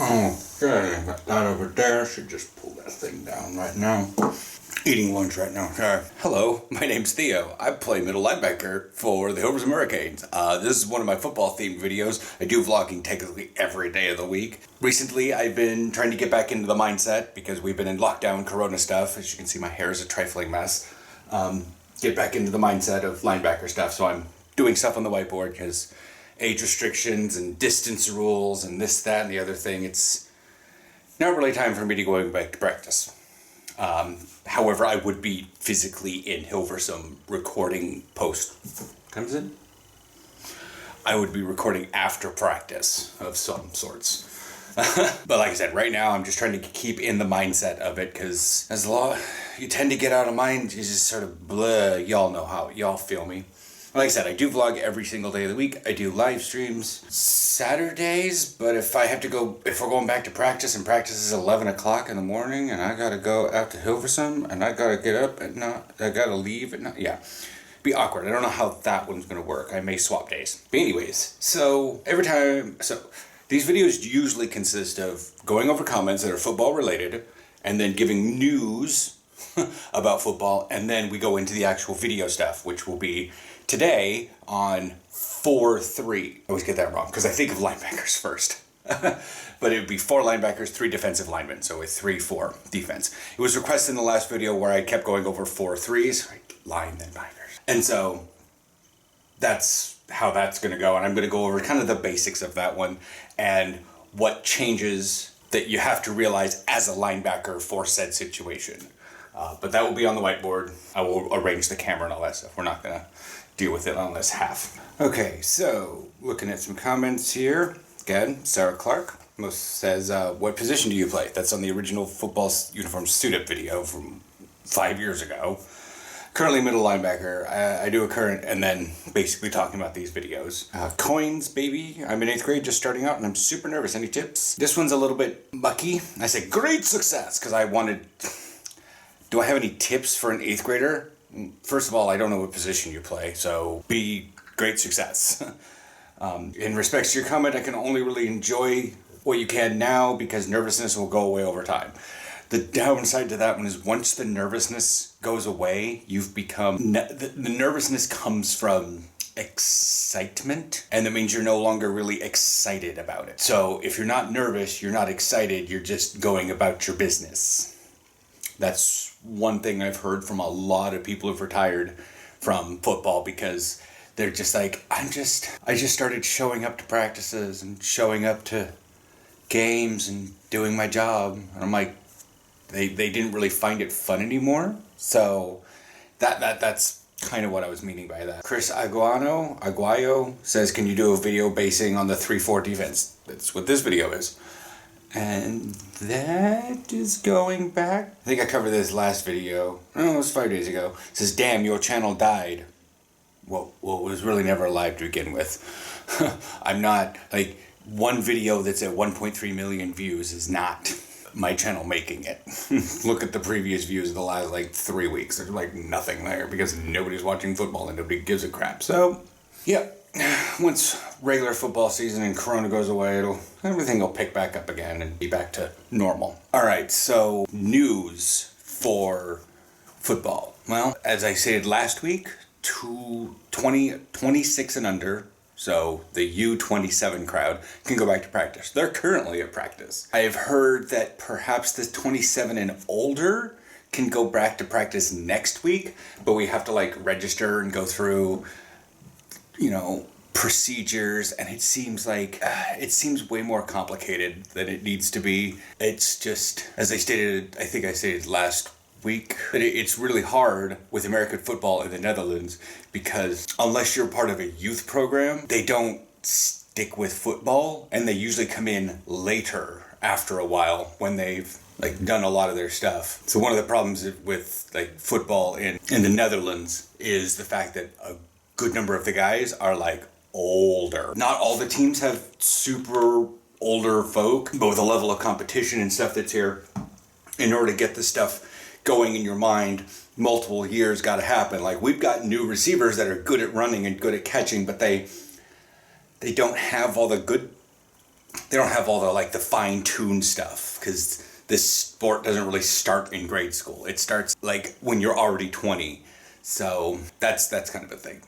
Okay, got that over there. Should just pull that thing down right now. Eating lunch right now. Sorry. Hello, my name's Theo. I play middle linebacker for the Hilversum Hurricanes. This is one of my football-themed videos. I do vlogging technically every day of the week. Recently, I've been trying to get back into the mindset because we've been in lockdown, corona stuff. As you can see, my hair is a trifling mess. Get back into the mindset of linebacker stuff, so I'm doing stuff on the whiteboard because age restrictions and distance rules and this, that, and the other thing. It's not really time for me to go back to practice. However, I would be physically in Hilversum recording comes in? I would be recording after practice of some sorts. But like I said, right now I'm just trying to keep in the mindset of it because as you tend to get out of mind, you just sort of blah. Y'all know how, y'all feel me. Like I said, I do vlog every single day of the week. I do live streams Saturdays, but if we're going back to practice and practice is 11 o'clock in the morning and I gotta go out to Hilversum and I gotta get up at night, I gotta leave at night, be awkward. I don't know how that one's gonna work. I may swap days. But anyways, these videos usually consist of going over comments that are football related and then giving news about football, and then we go into the actual video stuff, which will be today on 4-3. I always get that wrong because I think of linebackers first. But it would be 4 linebackers, 3 defensive linemen, so a 3-4 defense. It was requested in the last video where I kept going over 4 threes, line then binders. And so that's how that's going to go, and I'm going to go over kind of the basics of that one and what changes that you have to realize as a linebacker for said situation. But that will be on the whiteboard. I will arrange the camera and all that stuff. We're not going to deal with it on this half. Okay, so looking at some comments here. Again, Sarah Clark says, what position do you play? That's on the original football uniform suit-up video from 5 years ago. Currently middle linebacker. I do a current and then basically talking about these videos. Coins, baby. I'm in 8th grade, just starting out, and I'm super nervous. Any tips? This one's a little bit mucky. I say great success because I wanted... Do I have any tips for an 8th grader? First of all, I don't know what position you play, so be great success. In respects to your comment, I can only really enjoy what you can now because nervousness will go away over time. The downside to that one is once the nervousness goes away, you've become... The nervousness comes from excitement, and that means you're no longer really excited about it. So if you're not nervous, you're not excited, you're just going about your business. That's one thing I've heard from a lot of people who've retired from football because they're just like, I just started showing up to practices and showing up to games and doing my job. And I'm like, they didn't really find it fun anymore. So that's kind of what I was meaning by that. Chris Aguayo says, can you do a video basing on the 3-4 defense? That's what this video is. And that is going back. I think I covered this last video. Oh, it was 5 days ago. It says, damn, your channel died. Well, it was really never alive to begin with. I'm not, one video that's at 1.3 million views is not my channel making it. Look at the previous views of the last, 3 weeks. There's, nothing there because nobody's watching football and nobody gives a crap. So, yeah. Once regular football season and corona goes away, everything will pick back up again and be back to normal. All right, so news for football. Well, as I stated last week, 26 and under, so the U27 crowd can go back to practice. They're currently at practice. I have heard that perhaps the 27 and older can go back to practice next week, but we have to register and go through procedures, and it seems way more complicated than it needs to be. It's just, as I think I stated last week, that it's really hard with American football in the Netherlands because unless you're part of a youth program, they don't stick with football, and they usually come in later after a while when they've done a lot of their stuff. So one of the problems with football in the Netherlands is the fact that a good number of the guys are older. Not all the teams have super older folk, but with a level of competition and stuff that's here, in order to get the stuff going in your mind, multiple years got to happen. We've got new receivers that are good at running and good at catching, but they don't have all the good they don't have all the like the fine-tuned stuff, because this sport doesn't really start in grade school. It starts like when you're already 20. So that's kind of a thing.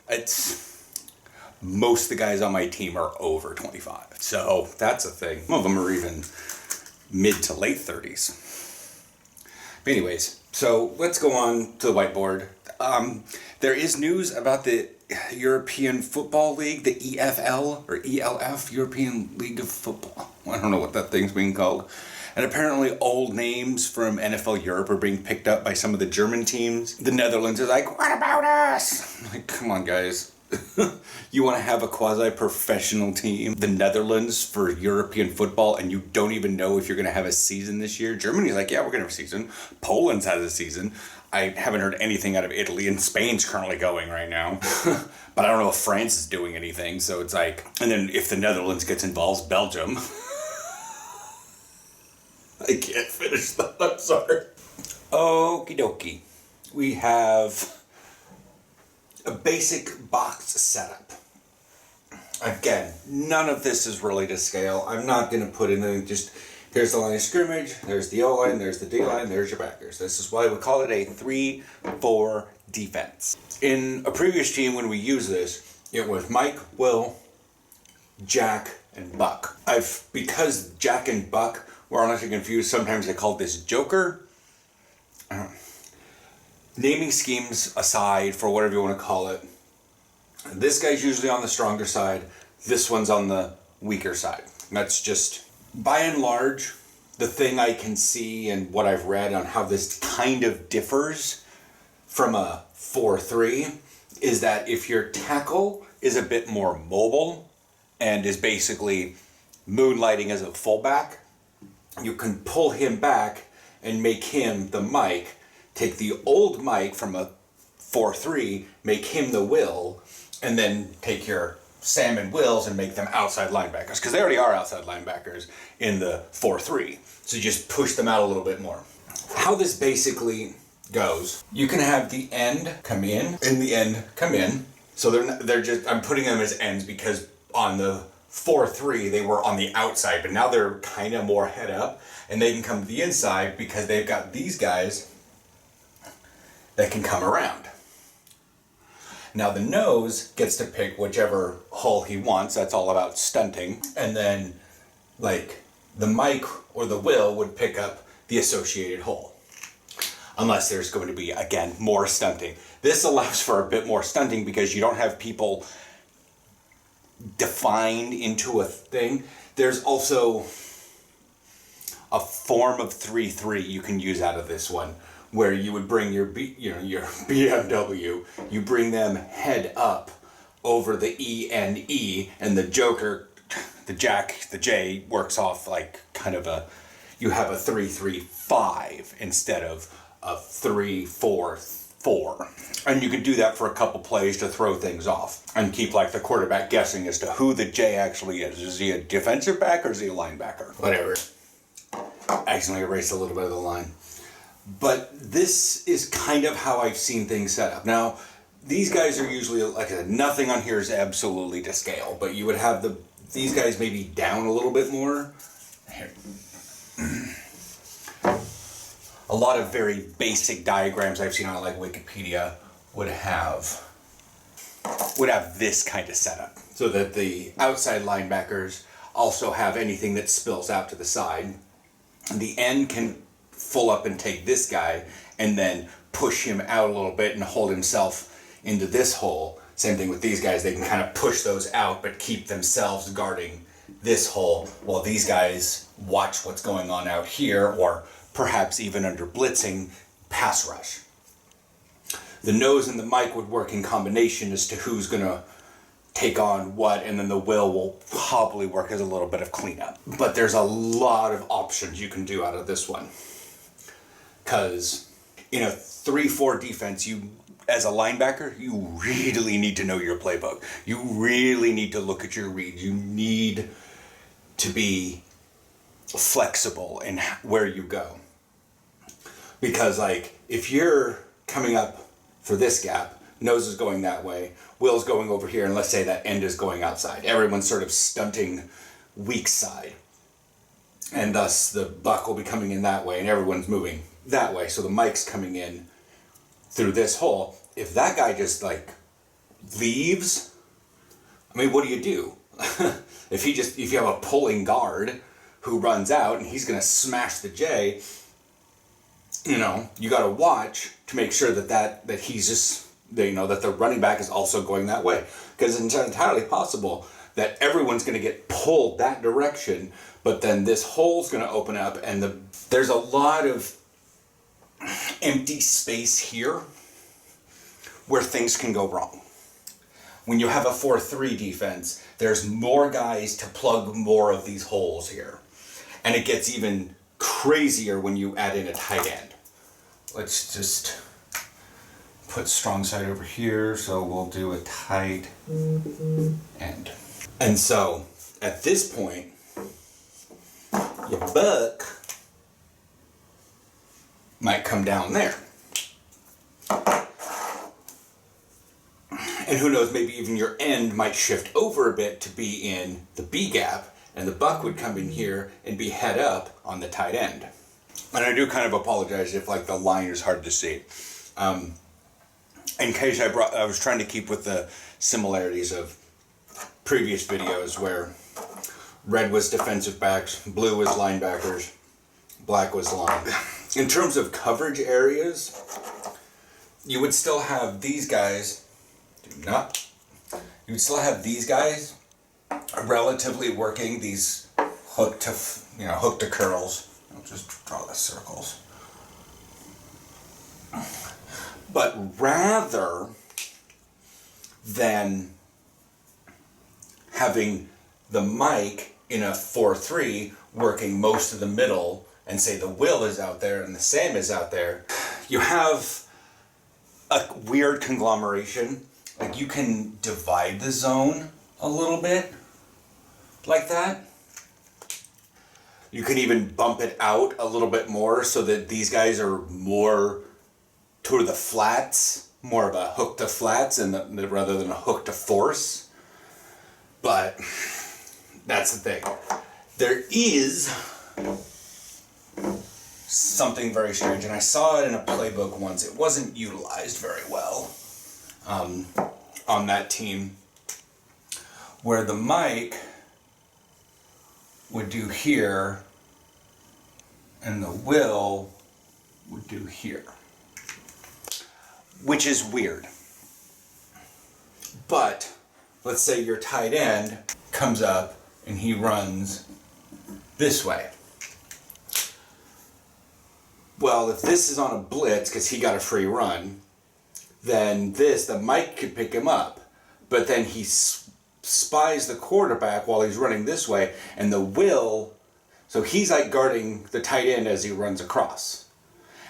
Most of the guys on my team are over 25. So that's a thing. Some of them are even mid to late 30s. But anyways, so let's go on to the whiteboard. There is news about the European Football League, the EFL or ELF, European League of Football. I don't know what that thing's being called. And apparently old names from NFL Europe are being picked up by some of the German teams. The Netherlands is like, what about us? I'm like, come on, guys. You want to have a quasi-professional team, the Netherlands, for European football, and you don't even know if you're going to have a season this year? Germany's like, yeah, we're going to have a season. Poland's has a season. I haven't heard anything out of Italy, and Spain's currently going right now. But I don't know if France is doing anything, so it's like... And then if the Netherlands gets involved, Belgium. I can't finish that, I'm sorry. Okie dokie. We have a basic box setup. Again, none of this is really to scale. I'm not going to put in anything, just here's the line of scrimmage, there's the O-line, there's the D-line, there's your backers. This is why we call it a 3-4 defense. In a previous team when we used this, it was Mike, Will, Jack, and Buck. Because Jack and Buck were honestly confused, sometimes they called this Joker. Naming schemes aside, for whatever you want to call it, this guy's usually on the stronger side, this one's on the weaker side. That's just, by and large, the thing I can see and what I've read on how this kind of differs from a 4-3 is that if your tackle is a bit more mobile and is basically moonlighting as a fullback, you can pull him back and make him the Mike. Take the old Mike from a 4-3, make him the Will, and then take your Sam and Wills and make them outside linebackers, because they already are outside linebackers in the 4-3. So you just push them out a little bit more. How this basically goes, you can have the end come in and the end come in. So they're just, I'm putting them as ends because on the 4-3 they were on the outside, but now they're kind of more head up, and they can come to the inside because they've got these guys that can come around. Now the nose gets to pick whichever hole he wants. That's all about stunting. And then like the Mike or the Will would pick up the associated hole. Unless there's going to be, again, more stunting. This allows for a bit more stunting because you don't have people defined into a thing. There's also a form of 3-3 you can use out of this one, where you would bring your BMW, you bring them head up over the E, and the Joker, the Jack, the J works off like kind of you have a 3-3-5 instead of a 3-4-4. And you can do that for a couple plays to throw things off and keep like the quarterback guessing as to who the J actually is. Is he a defensive back or is he a linebacker? Whatever. Accidentally erased a little bit of the line. But this is kind of how I've seen things set up. Now, these guys are usually, like I said, nothing on here is absolutely to scale, but you would have these guys maybe down a little bit more. Here. A lot of very basic diagrams I've seen on like Wikipedia would have this kind of setup, so that the outside linebackers also have anything that spills out to the side. The end can full up and take this guy and then push him out a little bit and hold himself into this hole. Same thing with these guys, they can kind of push those out but keep themselves guarding this hole while these guys watch what's going on out here, or perhaps even under blitzing, pass rush. The nose and the Mike would work in combination as to who's going to take on what, and then the will probably work as a little bit of cleanup. But there's a lot of options you can do out of this one. Because in a 3-4 defense, you, as a linebacker, you really need to know your playbook. You really need to look at your reads. You need to be flexible in where you go. Because like, if you're coming up for this gap, nose is going that way, Will's going over here, and let's say that end is going outside. Everyone's sort of stunting weak side. And thus the buck will be coming in that way and everyone's moving that way. So the mic's coming in through this hole. If that guy just like leaves, I mean, what do you do? If you have a pulling guard who runs out and he's going to smash the J, you know, you got to watch to make sure that he's just, you know, that the running back is also going that way. Because it's entirely possible that everyone's going to get pulled that direction, but then this hole's going to open up and there's a lot of empty space here where things can go wrong. When you have a 4-3 defense, there's more guys to plug more of these holes here. And it gets even crazier when you add in a tight end. Let's just put strong side over here, so we'll do a tight end. And so, at this point, your buck might come down there. And who knows, maybe even your end might shift over a bit to be in the B gap, and the buck would come in here and be head up on the tight end. And I do kind of apologize if like the line is hard to see. In case I was trying to keep with the similarities of previous videos where red was defensive backs, blue was linebackers, black was line. In terms of coverage areas, you would still have these guys. You would still have these guys relatively working these hook to curls. I'll just draw the circles. But rather than having the mic in a 4-3 working most of the middle, and say the Will is out there and the Sam is out there, you have a weird conglomeration. Like you can divide the zone a little bit like that. You can even bump it out a little bit more so that these guys are more toward the flats, more of a hook to flats rather than a hook to force. But that's the thing. There is something very strange, and I saw it in a playbook once. It wasn't utilized very well on that team, where the mic would do here and the Will would do here, which is weird. But let's say your tight end comes up and he runs this way. Well, if this is on a blitz because he got a free run, then the mic could pick him up. But then he spies the quarterback while he's running this way, and the Will, so he's like guarding the tight end as he runs across.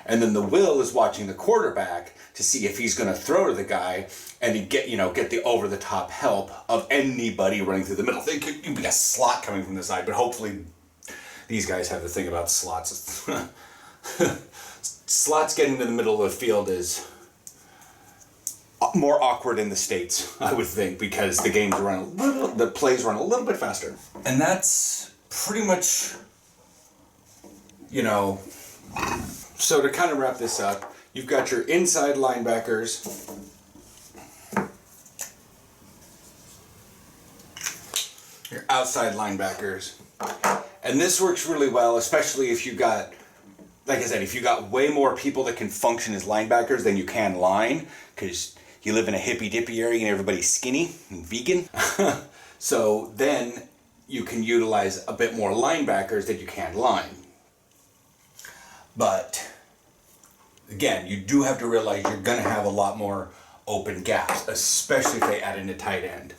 And then the Will is watching the quarterback to see if he's going to throw to the guy and get the over-the-top help of anybody running through the middle. There could be a slot coming from the side, but hopefully these guys have the thing about slots. Slots getting to the middle of the field is more awkward in the States, I would think, because the plays run a little bit faster. And that's pretty much, so to kind of wrap this up, you've got your inside linebackers, your outside linebackers, and this works really well, especially if you got, like I said, if you got way more people that can function as linebackers than you can line, because you live in a hippy-dippy area and everybody's skinny and vegan. So then you can utilize a bit more linebackers than you can line. But again, you do have to realize you're going to have a lot more open gaps, especially if they add in a tight end.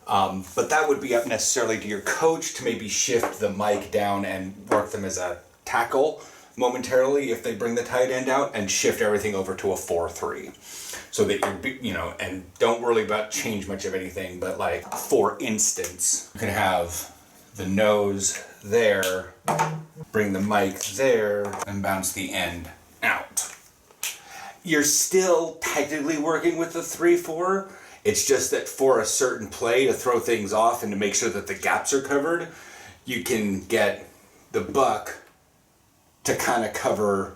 But that would be up necessarily to your coach to maybe shift the mic down and work them as a tackle momentarily if they bring the tight end out, and shift everything over to a 4-3. So that and don't really change much of anything, but like, for instance, you can have the nose there, bring the mic there, and bounce the end out. You're still technically working with the 3-4. It's just that for a certain play to throw things off and to make sure that the gaps are covered, you can get the buck to kind of cover,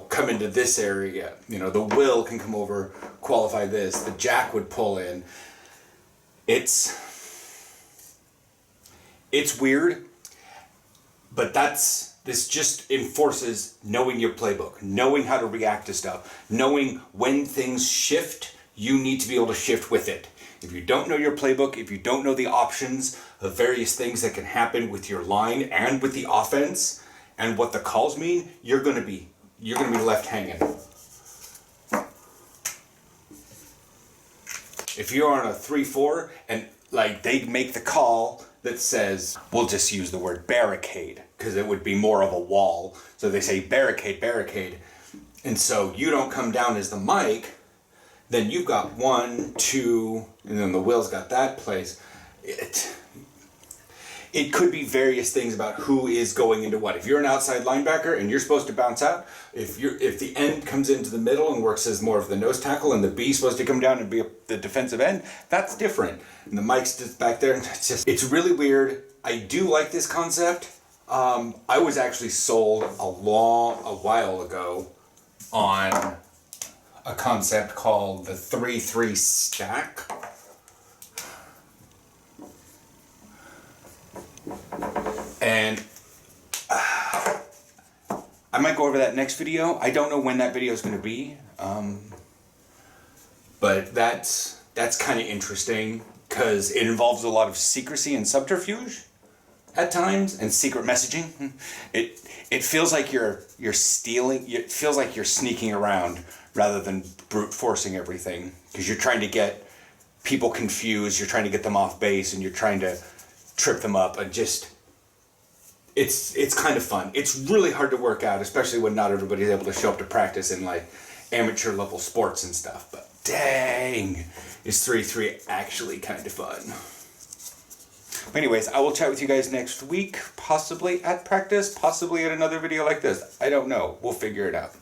come into this area. The will can come over, qualify this. The jack would pull in. It's weird, but this just enforces knowing your playbook, knowing how to react to stuff, knowing when things shift, you need to be able to shift with it. If you don't know your playbook, if you don't know the options of various things that can happen with your line and with the offense and what the calls mean, you're gonna be left hanging. If you're on a 3-4 and they make the call that says, we'll just use the word barricade because it would be more of a wall. So they say barricade, barricade. And so you don't come down as the mic, then you've got 1, 2, and then the Will's got that place. It could be various things about who is going into what. If you're an outside linebacker and you're supposed to bounce out, if the end comes into the middle and works as more of the nose tackle and the B is supposed to come down and be the defensive end, that's different. And the mic's just back there, and it's really weird. I do like this concept. I was actually sold a while ago on a concept called the 3-3 stack. And I might go over that next video. I don't know when that video is going to be, but that's kind of interesting because it involves a lot of secrecy and subterfuge at times, and secret messaging. It feels like you're stealing. It feels like you're sneaking around rather than brute forcing everything, because you're trying to get people confused. You're trying to get them off base, and you're trying to trip them up, and just. It's kind of fun. It's really hard to work out, especially when not everybody's able to show up to practice in amateur level sports and stuff. But dang, is 3-3 actually kind of fun. But anyways, I will chat with you guys next week, possibly at practice, possibly at another video like this. I don't know. We'll figure it out.